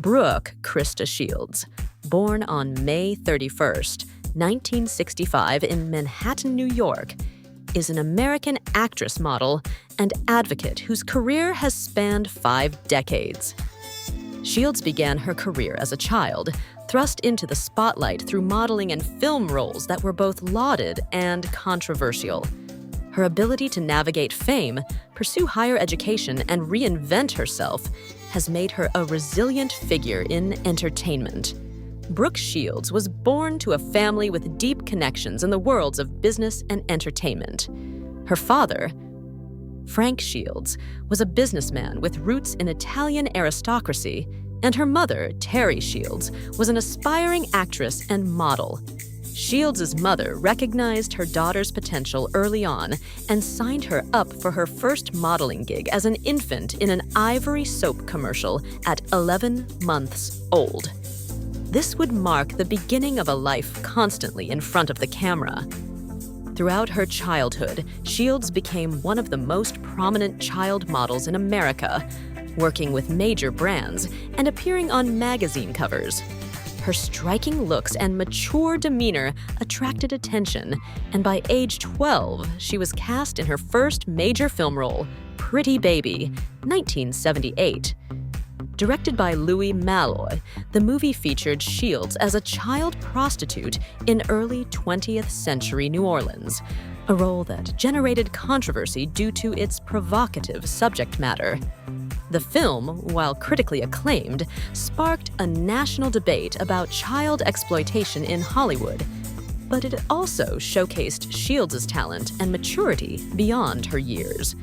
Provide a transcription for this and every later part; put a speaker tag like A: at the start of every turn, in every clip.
A: Brooke Christa Shields, born on May 31st, 1965 in Manhattan, New York, is an American actress, model, and advocate whose career has spanned 5 decades. Shields began her career as a child, thrust into the spotlight through modeling and film roles that were both lauded and controversial. Her ability to navigate fame, pursue higher education, and reinvent herself has made her a resilient figure in entertainment. Brooke Shields was born to a family with deep connections in the worlds of business and entertainment. Her father, Frank Shields, was a businessman with roots in Italian aristocracy, and her mother, Terry Shields, was an aspiring actress and model. Shields' mother recognized her daughter's potential early on and signed her up for her first modeling gig as an infant in an Ivory soap commercial at 11 months old. This would mark the beginning of a life constantly in front of the camera. Throughout her childhood, Shields became one of the most prominent child models in America, working with major brands and appearing on magazine covers. Her striking looks and mature demeanor attracted attention, and by age 12, she was cast in her first major film role, Pretty Baby, 1978. Directed by Louis Malloy, the movie featured Shields as a child prostitute in early 20th century New Orleans, a role that generated controversy due to its provocative subject matter. The film, while critically acclaimed, sparked a national debate about child exploitation in Hollywood, but it also showcased Shields' talent and maturity beyond her years.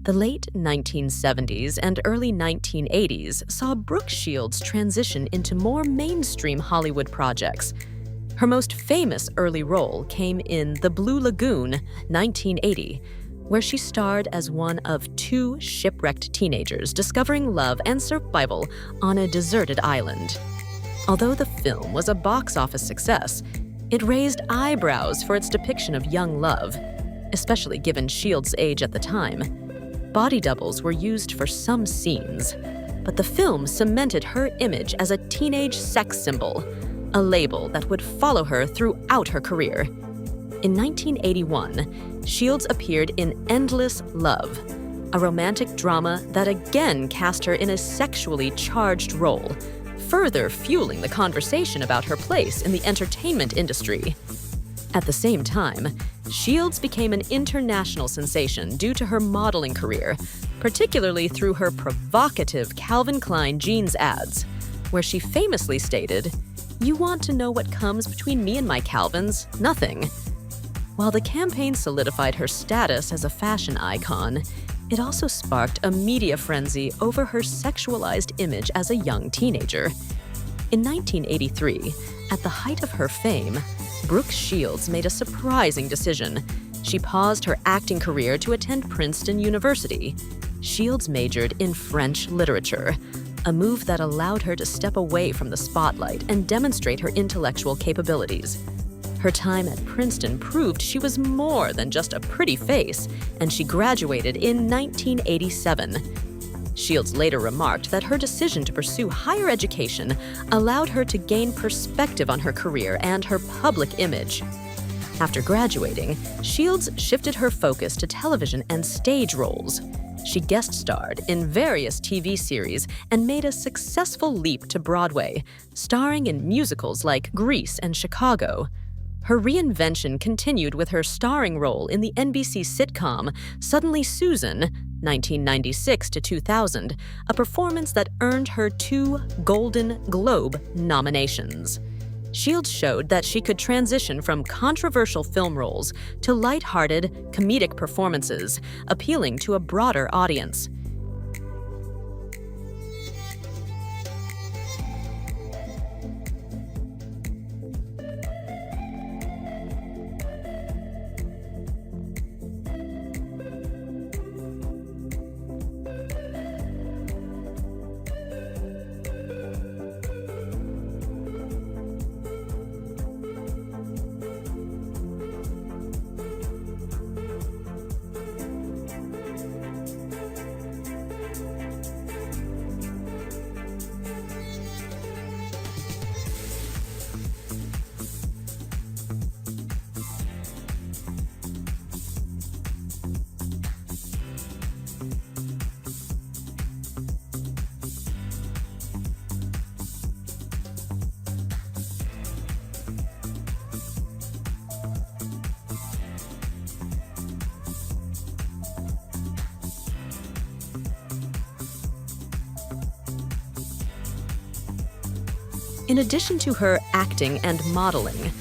A: The late 1970s and early 1980s saw Brooke Shields transition into more mainstream Hollywood projects. Her most famous early role came in The Blue Lagoon, 1980, where she starred as one of 2 shipwrecked teenagers discovering love and survival on a deserted island. Although the film was a box office success, it raised eyebrows for its depiction of young love, especially given Shields' age at the time. Body doubles were used for some scenes, but the film cemented her image as a teenage sex symbol, a label that would follow her throughout her career. In 1981, Shields appeared in Endless Love, a romantic drama that again cast her in a sexually charged role, further fueling the conversation about her place in the entertainment industry. At the same time, Shields became an international sensation due to her modeling career, particularly through her provocative Calvin Klein jeans ads, where she famously stated, "You want to know what comes between me and my Calvins? Nothing." While the campaign solidified her status as a fashion icon, it also sparked a media frenzy over her sexualized image as a young teenager. In 1983, at the height of her fame, Brooke Shields made a surprising decision. She paused her acting career to attend Princeton University. Shields majored in French literature, a move that allowed her to step away from the spotlight and demonstrate her intellectual capabilities. Her time at Princeton proved she was more than just a pretty face, and she graduated in 1987. Shields later remarked that her decision to pursue higher education allowed her to gain perspective on her career and her public image. After graduating, Shields shifted her focus to television and stage roles. She guest starred in various TV series and made a successful leap to Broadway, starring in musicals like Grease and Chicago. Her reinvention continued with her starring role in the NBC sitcom Suddenly Susan, 1996 to 2000, a performance that earned her 2 Golden Globe nominations. Shields showed that she could transition from controversial film roles to lighthearted, comedic performances, appealing to a broader audience. In addition to her acting and modeling,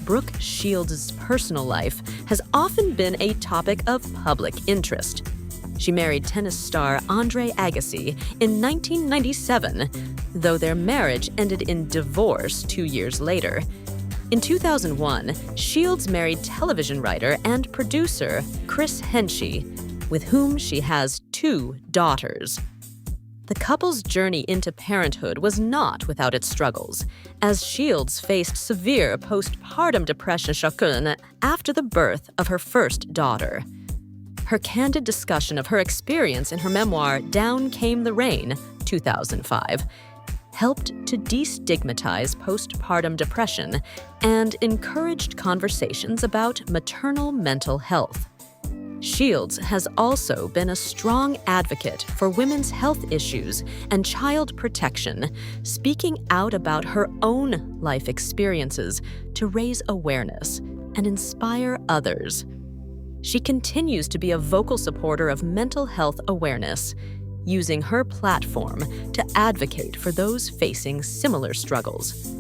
A: Brooke Shields' personal life has often been a topic of public interest. She married tennis star Andre Agassi in 1997, though their marriage ended in divorce 2 years later. In 2001, Shields married television writer and producer Chris Henchy, with whom she has 2 daughters. The couple's journey into parenthood was not without its struggles, as Shields faced severe postpartum depression after the birth of her first daughter. Her candid discussion of her experience in her memoir, Down Came the Rain, 2005, helped to destigmatize postpartum depression and encouraged conversations about maternal mental health. Shields has also been a strong advocate for women's health issues and child protection, speaking out about her own life experiences to raise awareness and inspire others. She continues to be a vocal supporter of mental health awareness, using her platform to advocate for those facing similar struggles.